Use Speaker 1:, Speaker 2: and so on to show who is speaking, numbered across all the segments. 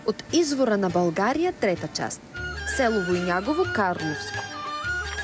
Speaker 1: От извора на България, трета част. Село Войнягово, Карловско.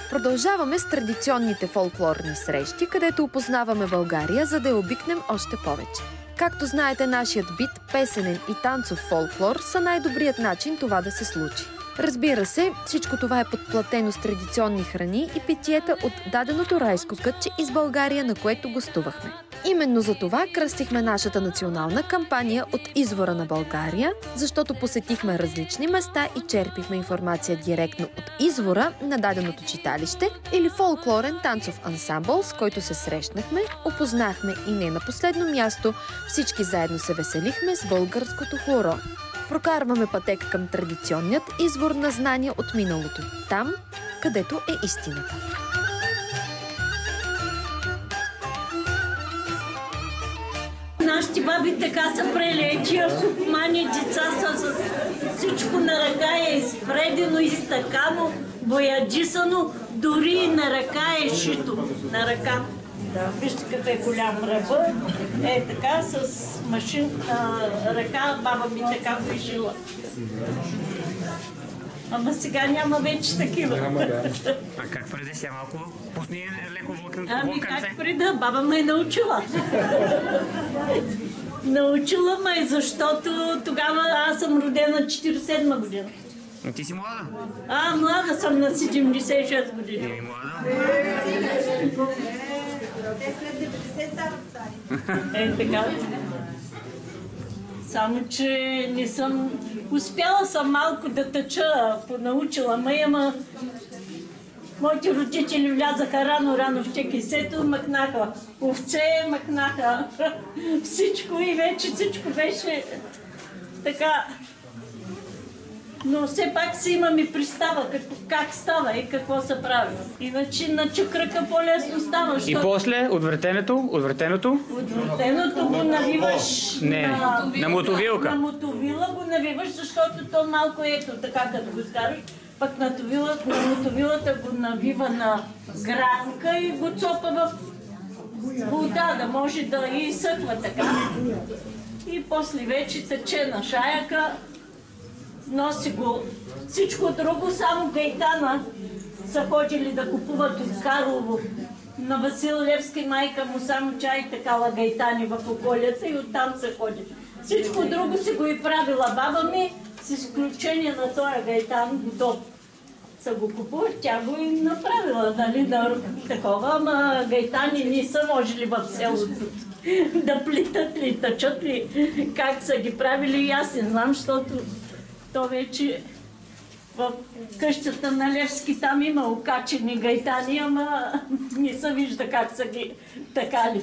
Speaker 1: Продължаваме с традиционните фолклорни срещи, където опознаваме България, за да я обикнем още повече. Както знаете, нашият бит, песенен и танцов фолклор са най-добрият начин това да се случи. Разбира се, всичко това е подплатено с традиционни храни и питиета от даденото райско кътче из България, на което гостувахме. Именно за това кръстихме нашата национална кампания от извора на България, защото посетихме различни места и черпихме информация директно от извора на даденото читалище или фолклорен танцов ансамбъл, с който се срещнахме, опознахме и не на последно място, всички заедно се веселихме с българското хоро. Прокарваме пътека към традиционният извор на знания от миналото, там, където е истината.
Speaker 2: Нашите баби така са прели, тия сухмани деца са с всичко на ръка е изпредено, изтъкано, боядисано, дори и на ръка е шито. На ръка. Да, вижте какъв е голям ръба. Е така с ръка баба ми така го изжила. Ама сега няма вече такива.
Speaker 3: А как преди сега малко пусни леко вълканце?
Speaker 2: Ами как преди, баба ме е научила. Научила ме, защото тогава аз съм родена 47 година.
Speaker 3: Но ти си млада?
Speaker 2: Млада съм на 76 години.
Speaker 3: И млада?
Speaker 4: Те след 90 стават стари.
Speaker 2: Така. Само, че не съм... Успяла съм малко да тъча, понаучила ме, ама моите родители влязаха рано в чекисето, махнаха овце, махнаха всичко и вече всичко беше така. Но все пак си имаме представа как става и какво се прави. Иначе на чукръка по-лесно става.
Speaker 3: И после отвъртеното?
Speaker 2: Отвъртеното го навиваш
Speaker 3: на мотовилка.
Speaker 2: На мотовила го навиваш, защото то малко ето така, като го скараш. Пък на мотовилата го навива на гранка и го цопа в вода, да може да изсъхва така. И после вече тече на шаяка. Носи го всичко друго, само гайтана са ходили да купуват от Карлово. На Васил Левски майка му само чай такава гайтани в околията и оттам се ходи. Всичко друго си го и правила баба ми, с изключение на този гайтан, готов. Са го купуват, тя го и направила, нали, да такова, ама гайтани не са можели в селото да плитат ли, тъчат ли, как са ги правили и аз не знам, защото то вече в къщата на Левски там има окачени гайтани, ама не се вижда как са ги такали.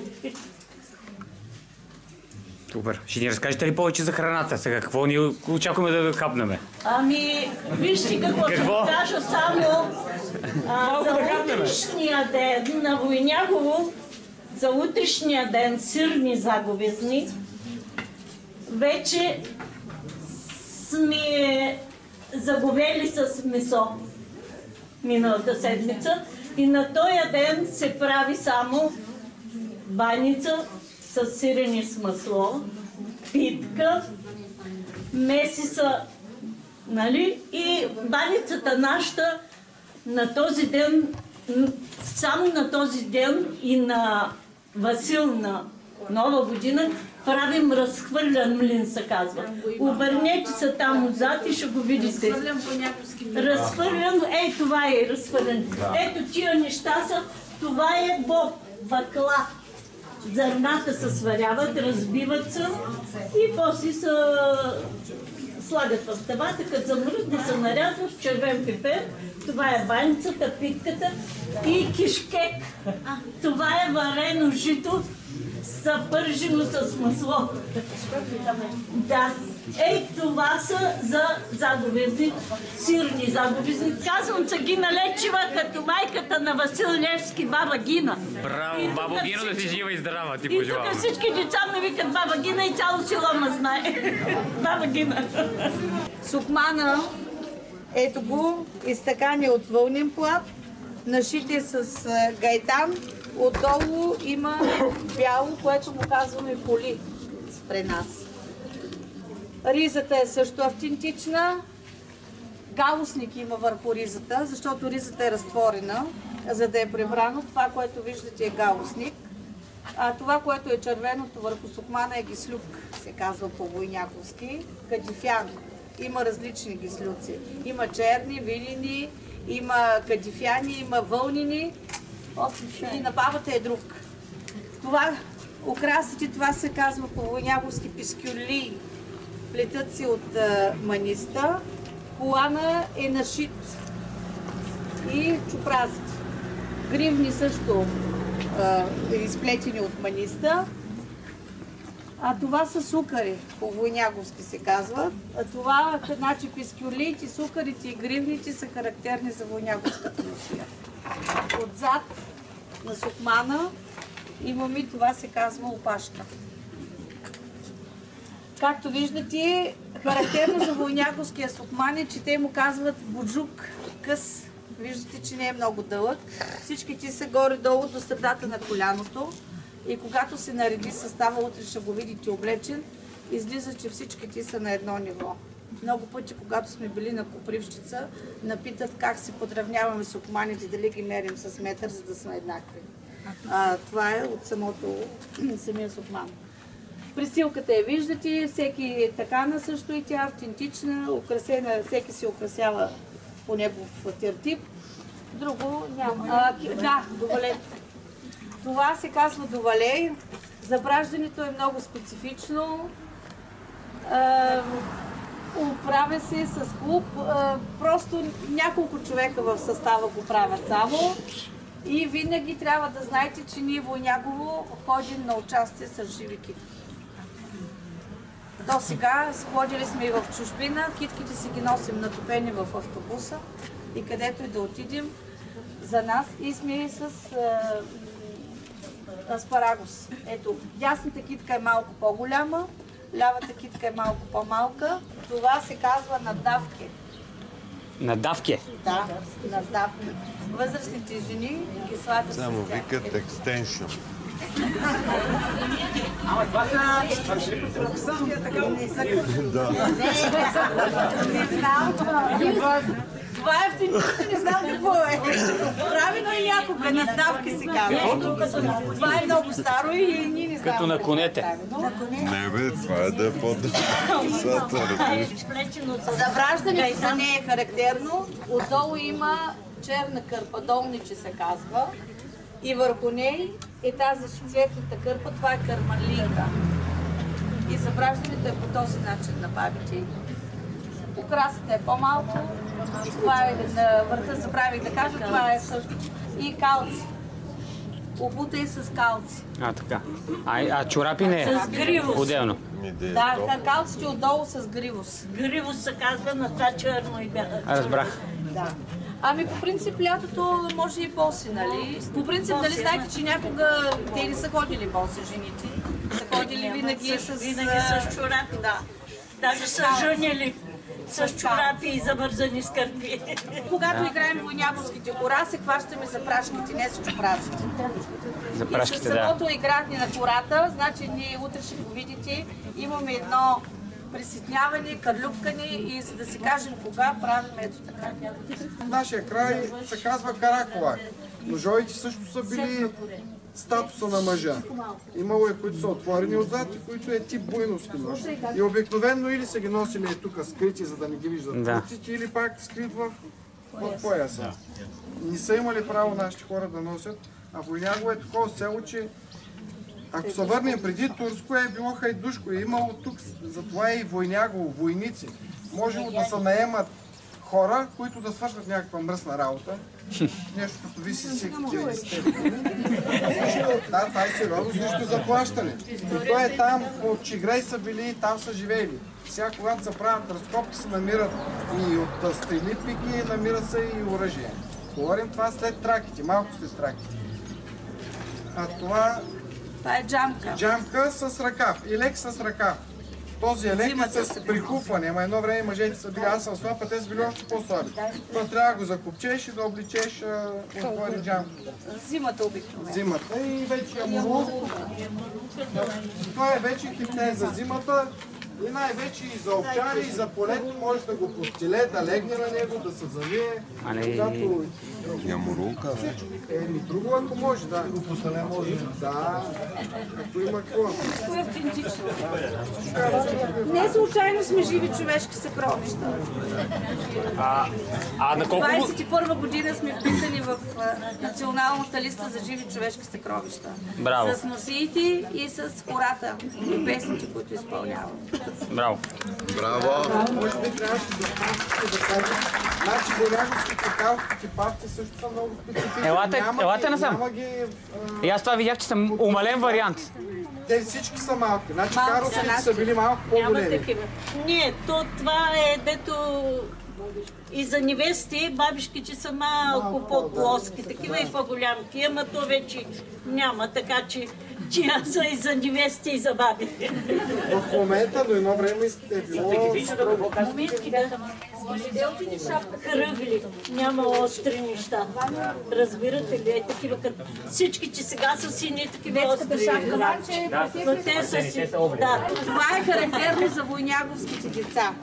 Speaker 3: Супер. Ще ни разкажете ли повече за храната сега? Какво ни очакваме да хапнем?
Speaker 2: Ами, вижте какво ще кажа само за утрешния ден на Войнягово, за утрешния ден сирни заговезни, вече сме заговели с месо миналата седмица и на този ден се прави само баница с сирене с масло, питка, меси са, нали? И баницата нашата на този ден, само на този ден и на Васил на Нова година, правим разхвърлян млин, се казва. Обърнете се там отзад и ще го видите. Разхвърлян, това е разхвърлян. Ето тия неща са, това е бакла. Зърната се сваряват, разбиват се и после се слагат в тавата, като замръзне се нарязва с червен пипер. Това е баницата, питката и кишкек. Това е варено жито, съпържено с масло. Да. Това са за заговезни, сирни заговезни. Казвам се Гина Лечева, като майката на Васил Левски, баба Гина.
Speaker 3: Браво, баба Гина, да си жива и здрава, ти пожелавам.
Speaker 2: И тук всички деца ме викат баба Гина и цяло село ме знае. Баба Гина.
Speaker 4: Сукмана, ето го, изтъкани от вълнен плат, нашите с гайтан. Отдолу има бяло, което му казваме поли при нас. Ризата е също автентична. Галусник има върху ризата, защото ризата е разтворена, за да е пребрано. Това, което виждате, е галусник. А това, което е червеното върху сукмана, е гислюк, се казва по-войняковски. Кадифян. Има различни гислюци. Има черни, винени, има кадифяни, има вълнени. И на бабата е друг. Това, украсите, това се казва по-войняковски пискюли. Плетат си от маниста. Колана е нашит и чупразите. Гривни също изплетени от маниста. А това са сукари, по-войняговски се казват. А това, значи пискюлите, сукарите и гривните са характерни за войняговската носия. Отзад на сукмана имаме, това се казва опашка. Както виждате, характерно за войняковския сукман е, че те му казват буджук, къс. Виждате, че не е много дълъг. Всички ти са горе-долу до средата на коляното. И когато се нареди състава, утре ще го видите облечен, излиза, че всички ти са на едно ниво. Много пъти, когато сме били на Копривщица, напитат как се подравняваме сукманите, дали ги мерим с метър, за да сме еднакви. Това е от самия сукман. Престилката я виждате, всеки е такана също и тя автентична, украсена, всеки се украсява по негов тертип. Друго няма. Довале. Това се казва довале. Забраждането е много специфично. Оправя се с клуб. Просто няколко човека в състава го правят само. И винаги трябва да знаете, че ние Войняково ходим на участие с живи китки. До сега ходили сме и в чужбина, китките си ги носим натопени в автобуса и където и да отидем за нас и сме с аспарагус. Ето, дясната китка е малко по-голяма, лявата китка е малко по-малка. Това се казва наддавки.
Speaker 3: Наддавки?
Speaker 4: Да, наддавки. Възрастните жени ги слагат с тях.
Speaker 5: Само викат екстеншн.
Speaker 4: Това е автентично, не знам какво е. Правилно и някога, наддавки се казва. Това е много старо и ние не знаем.
Speaker 3: Като на конете.
Speaker 5: Не бе, това е да е по-дъсата.
Speaker 4: Забраждането не е характерно. Отдолу има черна кърпа, долниче се казва. И върху ней е тази цветната кърпа, това е кърмалийка. И забраждането е по този начин на бабите. Украсата е по-малко. Това е на върха, забравих да кажа, това е също. И калци. Обута е с калци.
Speaker 3: Така. А чорапи не е?
Speaker 2: С гривост.
Speaker 3: Отделно.
Speaker 4: Да, калците отдолу с гривост.
Speaker 2: Гривост се казва на това черно и бяха.
Speaker 3: Разбрах.
Speaker 4: Да. Ами по принцип лятото може и боси, нали? По принцип, нали знаете, че някога те не са ходили боси жените. Са ходили винаги с
Speaker 2: чорапи.
Speaker 4: Да.
Speaker 2: Даже са жънили с чорапи и забързани скърпи.
Speaker 4: Когато играем войняковските кора, се хващаме за прашките, не с чупразите.
Speaker 3: За прашките,
Speaker 4: и с
Speaker 3: да.
Speaker 4: самото игране на кората, значи ние утре ще го видите, имаме едно приситняване, кърлюпкане и за да си кажем кога правим ето така.
Speaker 6: Нашия край се казва Караколак. Ножовите също са били статуса на мъжа. Имало е, които са отворени отзад и които е тип буйновски нож. И обикновено или са ги носили тук скрити, за да не ги виждат руците, или пак скрит в пояса. Не са имали право нашите хора да носят, а Войнягово е такова село, че ако се върнем преди Турско е било хайдушко, е имало тук, затова е и Войнягово, войници. Можело да се наемат хора, които да свършат някаква мръсна работа. Нещо като виси си 90. Да, това е сериозно, нищо заплащане. И той е там, от Чигрей са били и там са живели. Сега, когато се правят разкопки, се намират и от стрели пики, намират се и оръжие. Говорим това след траките, малко след траките. А това
Speaker 4: е джамка.
Speaker 6: Джамка с ръкав, илек с ръкав. Този елек е с прихупване, ама едно време мъжете са били, аз съм слаб, а те са били още по-слаби. Това трябва да го закопчеш и да обличеш отвори джамката.
Speaker 4: Зимата обикновено.
Speaker 6: Зимата и вече ямурлук. Това е вече хипне за зимата. И най-вече и за овчари, и за полето може да го постеле, да легне на него, да се завие.
Speaker 5: Няма рулка, бе.
Speaker 6: Еми, друго ако може, да. Го постеле може. Да, ако има какво.
Speaker 4: Не случайно сме живи човешки съкровища.
Speaker 3: На колко...
Speaker 4: 21 година сме вписани в националната листа за живи човешки съкровища.
Speaker 3: Браво.
Speaker 4: С носиите и с хората и песните, които изпълняват.
Speaker 3: Браво.
Speaker 5: Браво!
Speaker 6: Може би трябваше да кажем. Значи боляговските калските павци също са много специфични.
Speaker 3: Елате насам.
Speaker 6: Няма ги...
Speaker 3: И аз това видях, че съм умален вариант.
Speaker 6: Те всички са малки. Значи
Speaker 4: Малки са
Speaker 6: карловските
Speaker 4: наши.
Speaker 6: са били малко
Speaker 2: Няма
Speaker 6: по-големи.
Speaker 2: такива. Не, това е дето и за невести бабишките са малко по-плоски, такива и по-голямки, ама то вече няма, така че тия са и за невести и за баби.
Speaker 6: В момента до едно време е било строго.
Speaker 2: Кръгли, няма остри неща. Разбирате ли? Е такива, като всичките сега са сини, такива остри. Но те са си. Да.
Speaker 4: Това е характерно за войняговските деца.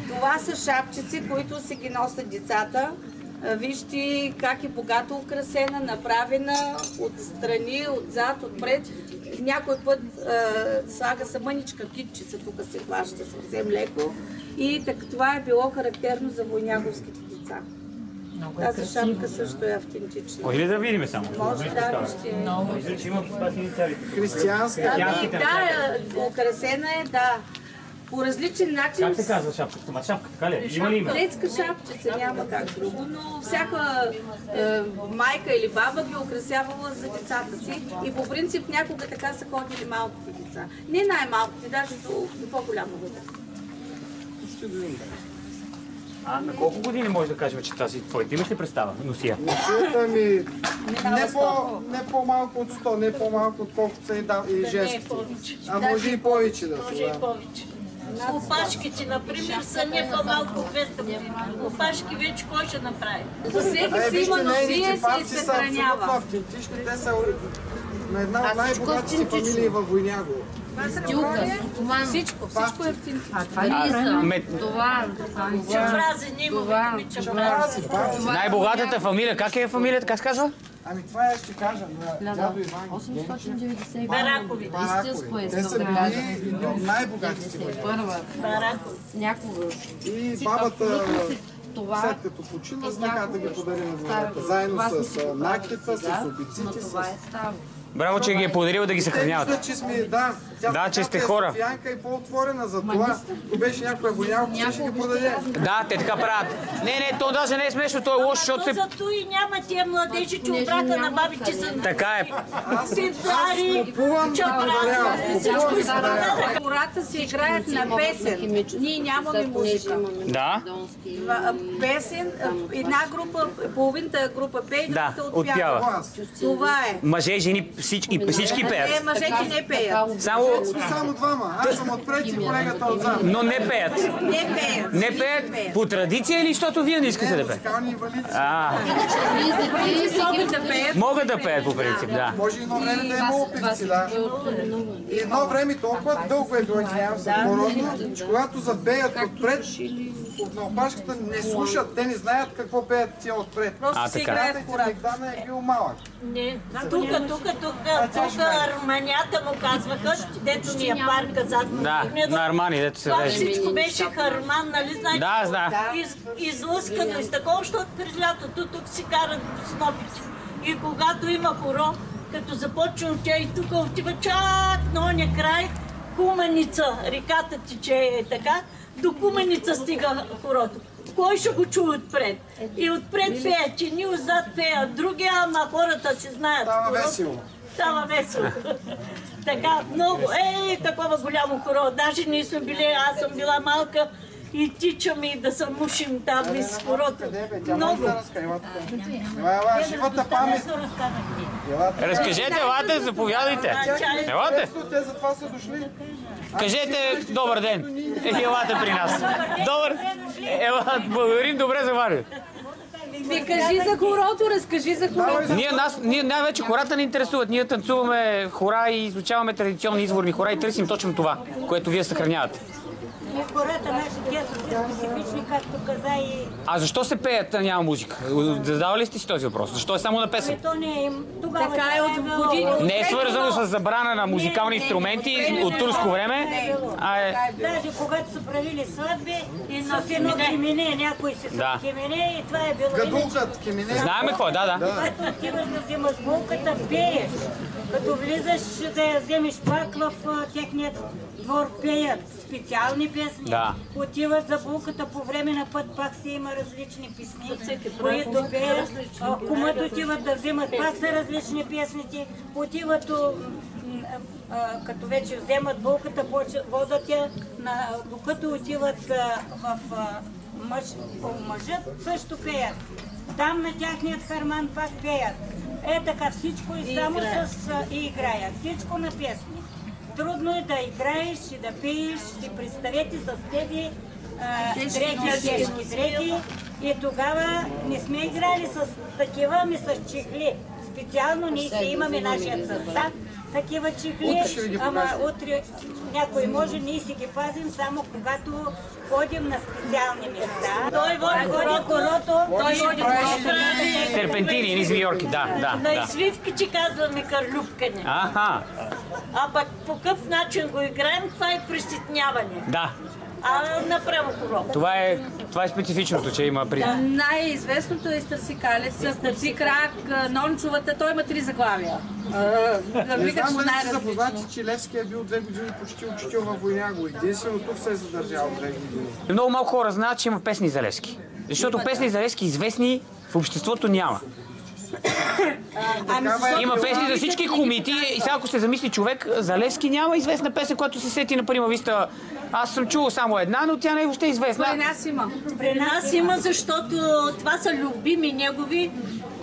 Speaker 4: Това са шапчици, които се ги носят децата. Вижте как е богато украсена, направена отстрани, отзад, отпред. Някой път слага се мъничка китчица, тук се плаща съвсем леко. И така, това е било характерно за войняговските деца. Тази шапка също е автентична.
Speaker 3: Може ли да видим само?
Speaker 4: Може да, вижте.
Speaker 3: Ще има спасени цели.
Speaker 6: Християнска.
Speaker 4: Да, украсена е, да. По различен начин.
Speaker 3: Как се казва шапката? Ма шапка, така ли? Има ли име?
Speaker 4: Детска шапчица, няма как друго, но всяка майка или баба ги украсявала за децата си и по принцип някога така са ходили малките деца. Не най-малките, даже до по-голяма възраст.
Speaker 3: На колко години може да кажем, че тази твоите? Имаш ли представа? Носия.
Speaker 6: Носията ми не по-малко от 100, не по-малко отколкото са и женските. А може и повече да
Speaker 2: Може
Speaker 6: са.
Speaker 2: и повече. Опашките, например, са не по-малко от 200 години. Опашки вече кой ще направи?
Speaker 4: За всеки си има носие и се
Speaker 6: са абсолютно
Speaker 4: съхранява.
Speaker 6: автентични. Те са на една от най-богатите фамилии във Войняго.
Speaker 4: Всичко е автентично.
Speaker 2: Чабрази, не има ми чабрази.
Speaker 3: Най-богатата фамилия, как е фамилията? Как се казва?
Speaker 6: Ами това ще кажа на дядо Иван.
Speaker 7: 890
Speaker 2: Баракови.
Speaker 7: истинско е
Speaker 6: Те са били от най-богатите войняги.
Speaker 7: първа
Speaker 2: Баракови.
Speaker 7: някога.
Speaker 6: И бабата,
Speaker 7: Това
Speaker 6: след като почина, знаха да ги подари на войната. Заедно с накита, с обиците, с...
Speaker 7: това е ставо.
Speaker 3: Браво, че ги е подарил да ги
Speaker 6: Те
Speaker 3: съхраняват.
Speaker 6: виждат, че сме, да.
Speaker 3: Да, че сте хора.
Speaker 6: Софиянка и по-отворена за това. Ако беше някоя войнялка, ще ги подаде.
Speaker 3: Да, те така правят. Не, то даже не е смешно, то е лошо, защото се...
Speaker 2: Зато и няма тия младежи, че обрата на бабите са...
Speaker 3: Така е.
Speaker 2: Седари,
Speaker 6: Купувам,
Speaker 2: чабрази, всичко изподаряха.
Speaker 4: Хората си играят на песен. Ние нямаме музика.
Speaker 3: Да?
Speaker 4: Песен, една група, половината група пее,
Speaker 3: Да,
Speaker 4: другата
Speaker 3: отпява.
Speaker 4: отпява. Това е.
Speaker 3: Мъже, жени, всички пеят.
Speaker 4: Мъжете не пеят.
Speaker 3: Само,
Speaker 6: двама. Аз съм отпред и колегата отзад.
Speaker 3: но не пеят.
Speaker 4: Не пеят.
Speaker 3: Не пеят по традиция или защото вие не искате да пеят?
Speaker 6: Музикални инвалиди.
Speaker 4: Могат да пеят.
Speaker 3: Могат да пеят по принцип, да.
Speaker 6: Може едно време да е много певци, да. И едно време толкова дълго е било, извинявам се, по-родно, че когато запеят отпред, на опашката не слушат, те не знаят какво пеят тия отпред.
Speaker 4: Просто се
Speaker 3: така.
Speaker 4: играят
Speaker 6: Знаете,
Speaker 4: хората.
Speaker 6: Богдана е бил малък.
Speaker 2: Не, тук арманята му казваха, дето ни е парка зад.
Speaker 3: Да, на Армани, дето се
Speaker 2: Това
Speaker 3: вежи.
Speaker 2: всичко беше харман, нали знаете?
Speaker 3: Да, знам.
Speaker 2: Излъскано и с такова, защото през лятото тук си карат снопите. И когато има хоро, като започне тя и тук отива чак на оня край, Куманица, реката тече е така, до Куманица стига хорото. Кой ще го чуе отпред? И отпред пеят, че ни отзад пеят, други, ама хората си знаят.
Speaker 6: Става
Speaker 2: хорото.
Speaker 6: весело.
Speaker 2: Става весело. Така, много, такова голямо хоро. Даже ние сме били, аз съм била малка и тичаме и да се мушим там из хорото.
Speaker 6: Къде бе? Тя може
Speaker 2: Много.
Speaker 6: да разкаже. Ела тук. Ела, живата памет.
Speaker 3: Разкажете, елате, заповядайте. Елате,
Speaker 6: Те затова са дошли.
Speaker 3: кажете добър ден. Елате при нас. Добър. Ела, благодарим, добре заварили.
Speaker 4: Не кажи за хорото, разкажи за хорото.
Speaker 3: Ние най-вече хората ни интересуват. Ние танцуваме хора и изучаваме традиционни изворни хора и търсим точно това, което вие съхранявате.
Speaker 8: Хората наши, те са специфични, както каза и...
Speaker 3: А защо се пеят, а няма музика? Задавали ли сте си този въпрос? Защо е само на песен?
Speaker 8: То не е... Тогава
Speaker 4: Така е от години.
Speaker 3: Не е свързано с забрана на музикални инструменти от турско време, а е...
Speaker 8: Даже когато са правили сватби, с едно кемене, някой се с кемене и това е било...
Speaker 6: Гадулкът, кемене.
Speaker 3: Знаеме какво, да.
Speaker 8: Когато отиваш да вземаш булката, пееш. Като влизаш да я вземеш пак в техният двор, пеят специални песни.
Speaker 3: Да.
Speaker 8: Отиват за булката по време на път, пак си има различни песни, които пеят. Кумът отиват да вземат, пак са различни песните. Отиват, като вече вземат булката, водят я, докато отиват в мъжът, също пеят. Там на тяхният харман пак пеят. Е така всичко и само и играят. Всичко на песни. Трудно е да играеш и да пееш. Си представете с тези тежки дрехи. И тогава не сме играли с такива, ами с чехли. Специално ние си имаме нашия състав. Такива чехли, ама утре някой може, ние си ги пазим само когато ходим на специални места. Той води корото, той води корото.
Speaker 3: Серпентини, ни звиорки, да.
Speaker 2: На извивки, че казваме карлюбкане.
Speaker 3: Аха.
Speaker 2: А пък по какъв начин го играем, това е приситняване.
Speaker 3: Да.
Speaker 2: Направо корото.
Speaker 3: Това е специфичното, че има при...
Speaker 4: Най-известното е Стърсикалец, Стърси крак, Нончовата, той има 3 заглавия.
Speaker 6: Не знам дали сте запознати, че Левски е бил 2 години почти учител във Войняго. Единствено тук се е задържал 2 години.
Speaker 3: Много малко хора знаят, че има песни за Левски. Защото песни за Левски известни в обществото няма. Има песни за всички комити и сега ако се замисли човек, за Левски няма известна песен, която се сети на Прима Виста. Аз съм чувал само една, но тя не е въобще известна.
Speaker 4: При нас има.
Speaker 2: При нас има, защото това са любими негови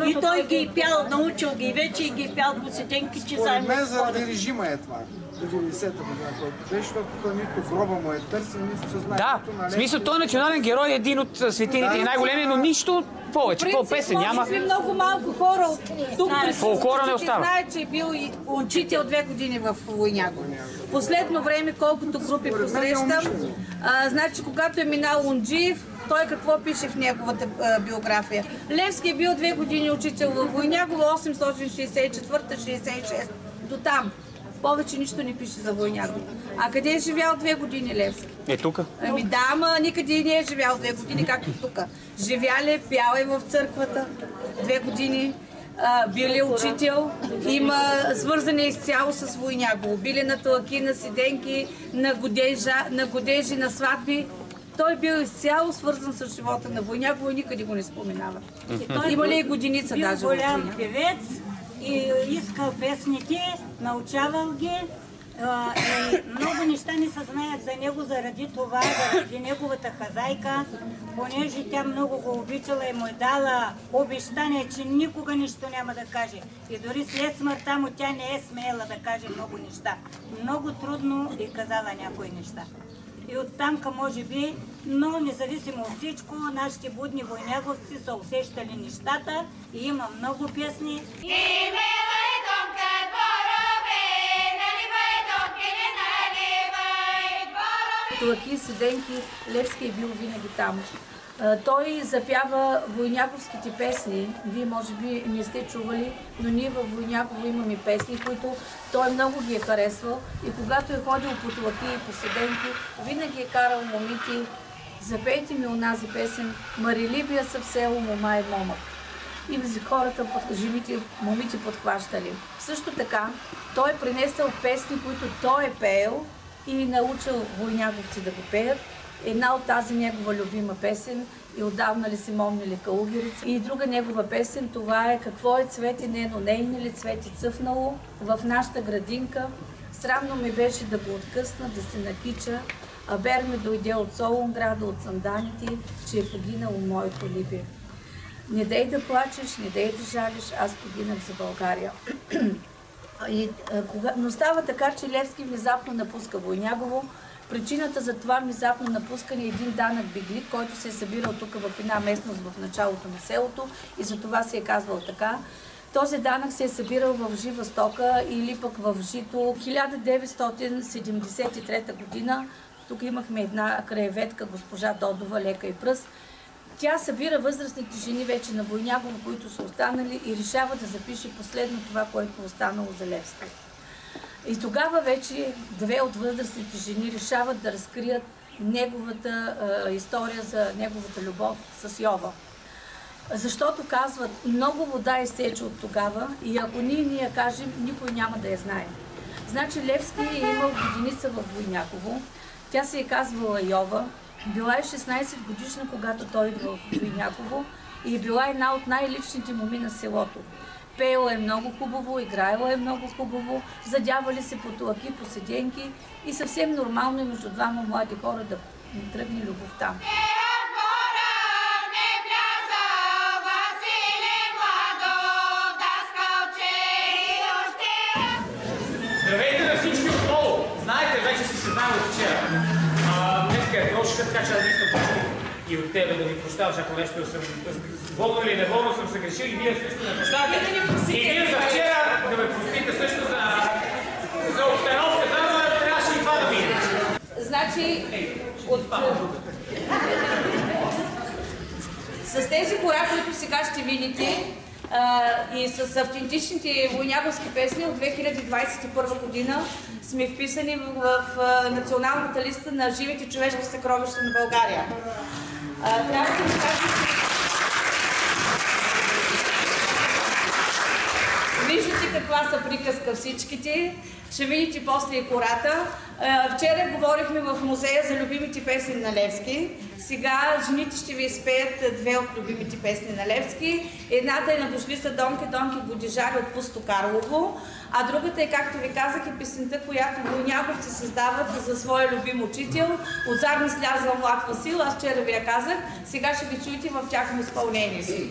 Speaker 2: и той ги е пял, научил ги вече и ги е пял по сетенки, че заедно.
Speaker 6: Според мен заради режима е това. 90-та година, който беше, защото той нито гроба му е търсен, нито се знае.
Speaker 3: Да, в смисъл той е национален герой, е един от светините и най-големия, но нищо повече. Какво песен няма?
Speaker 4: Може би много малко хора тук
Speaker 3: фолклора не остава.
Speaker 4: Знаят, че е бил и учител 2 години в Войняго. Последно време, колкото групи посрещам, значи когато е минал Унджиев, той какво пише в неговата биография? Левски е бил 2 години учител в Войняго, 864-66, до там. Повече нищо не пише за Войняго. А къде е живял 2 години Левски?
Speaker 3: Е тук.
Speaker 4: Ами да, ама никъде не е живял 2 години, както тук. Живял е, пял е в църквата 2 години, бил е учител, има свързане изцяло с Войняго. Били на талаки, на сиденки, на годежи, на сватби. Той бил изцяло свързан с живота на Войняго и никъде го не споменава. Има ли и годиница даже?
Speaker 8: Бил голям певец и искал песните, научавал ги. И много неща не се знаят за него заради това, заради неговата хазайка, понеже тя много го обичала и му е дала обещание, че никога нищо няма да каже. И дори след смъртта му тя не е смеяла да каже много неща. Много трудно е казала някои неща. И оттамка може би, но независимо от всичко, нашите будни войняговци са усещали нещата и има много песни.
Speaker 4: Талаки, седенки, Левски е бил винаги там. Той запява войняковските песни. Вие може би не сте чували, но ние във Войняково имаме песни, които той много ги е харесвал. И когато е ходил по талаки и по седенки, винаги е карал момите: запейте ми онази песен, Марилибия са в село, мома и момък. И хората, жените, момите подхващали. Също така, той е принесъл песни, които той е пеел и научил войняковци да го пеят. Една от тази негова любима песен и отдавна ли си момнили калугерица. И друга негова песен, това е Какво е цвети нено, нейни ли цвети цъфнало в нашата градинка. Срамно ми беше да го откъсна, да се накича, а бер ми дойде от Солунграда, от Санданите, че е погинало моето либие. Не дей да плачеш, не дей да жалиш, аз погинах за България. Но става така, че Левски внезапно напуска Войнягово, Причината за това внезапно напускане е един данък биглик, който се е събирал тук в една местност в началото на селото и за това се е казвал така. Този данък се е събирал в жива стока или пък в жито. 1973 година, тук имахме една краеведка, госпожа Додова, лека и пръст. Тя събира възрастните жени вече на Войняково, които са останали и решава да запише последно това, което е останало за Левски. И тогава вече две от възрастните жени решават да разкрият неговата история за неговата любов с Йова. Защото казват, много вода изтече от тогава и ако ние я кажем, никой няма да я знае. Значи Левски е имал годиница в Войняково, тя се е казвала Йова, била е 16 годишна, когато той идва в Войняково и е била една от най-личните моми на селото. Пеела е много хубаво, играела е много хубаво, задявали се по тлаки, по седенки и съвсем нормално е между двама млади хора да тръгне любовта.
Speaker 3: Здравейте на всички отдолу! Знаете, вече си се знам от вчера. Днеска е прошка, така че аз искам почти и от тебе да ви прощаваш, ако нещо съм волно или неволно съм съгрешил и вие също не прощавате. И вие за вчера да ме простите също за обстановката, но трябваше и това да мине.
Speaker 4: Значи, с тези хора, които сега ще видите, и с автентичните войняковски песни от 2021 година сме вписани в националната листа на живите човешки съкровища на България. Трябва да ви кажа, виждате каква са приказка всичките, ще видите после и кората. Вчера говорихме в музея за любимите песни на Левски. Сега жените ще ви изпеят две от любимите песни на Левски. Едната е на Дошли са Донки, Донки Годижари от Пусто Карлово, а другата е, както ви казах, е песента, която войняковци създават за своя любим учител. От Зарни слязал млад Васил, аз вчера ви я казах, сега ще ви чуете в тяхно изпълнение си.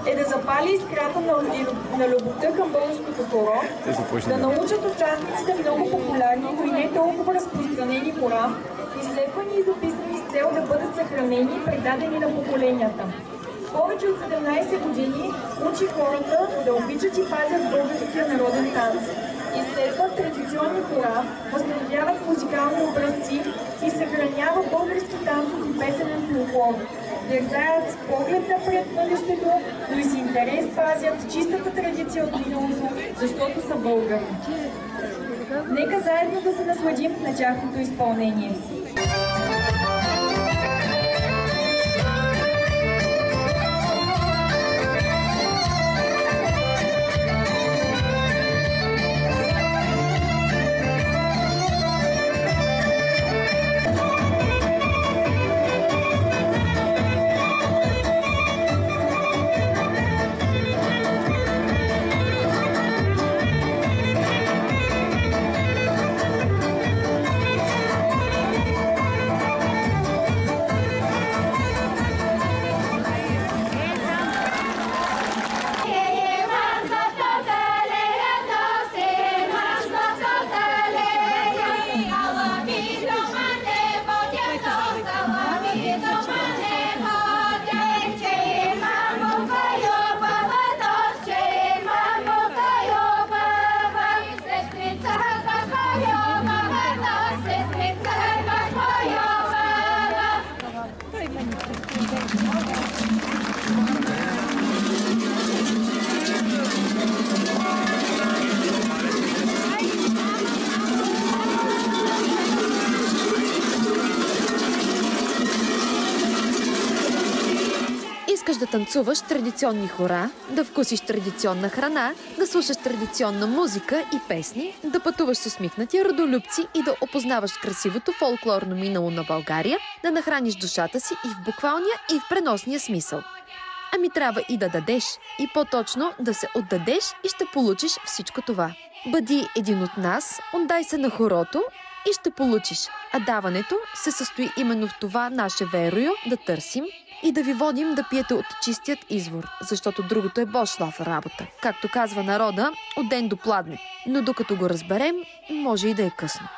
Speaker 9: е да запали искрата на любовта към българското хоро, да научат участниците много популярни, но и не толкова разпространени хора, изследвани и записани с цел да бъдат съхранени и предадени на поколенията. Повече от 17 години учи хората да обичат и пазят българския народен танц. Изследват традиционни хора, възстановяват музикални образци и съхранява български танцов и песенен фолклор. дързаят с поглед напред бъдещето, но и с интерес пазят чистата традиция от миналото, защото са българи. Нека заедно да се насладим на тяхното изпълнение.
Speaker 1: Искаш да танцуваш традиционни хора, да вкусиш традиционна храна, да слушаш традиционна музика и песни, да пътуваш с усмихнати родолюбци и да опознаваш красивото фолклорно минало на България, да нахраниш душата си и в буквалния, и в преносния смисъл. Ами трябва и да дадеш, и по-точно да се отдадеш и ще получиш всичко това. Бъди един от нас, отдай се на хорото и ще получиш. А даването се състои именно в това наше верою да търсим и да ви водим да пиете от чистият извор, защото другото е бошлафа работа. Както казва народа, от ден до пладне. Но докато го разберем, може и да е късно.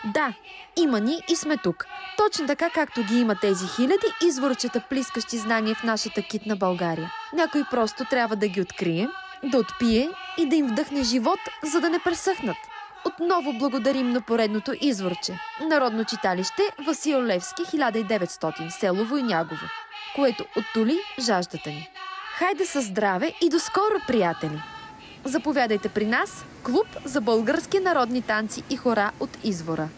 Speaker 1: Да, има ни и сме тук. Точно така, както ги има тези хиляди изворчета, плискащи знания в нашата китна България. Някой просто трябва да ги открие, да отпие и да им вдъхне живот, за да не пресъхнат. Отново благодарим на поредното изворче. Народно читалище Васил Левски, 1900, село Войнягово, което оттули жаждата ни. Хайде със здраве и до скоро, приятели! Заповядайте при нас, клуб за български народни танци и хора от Извора.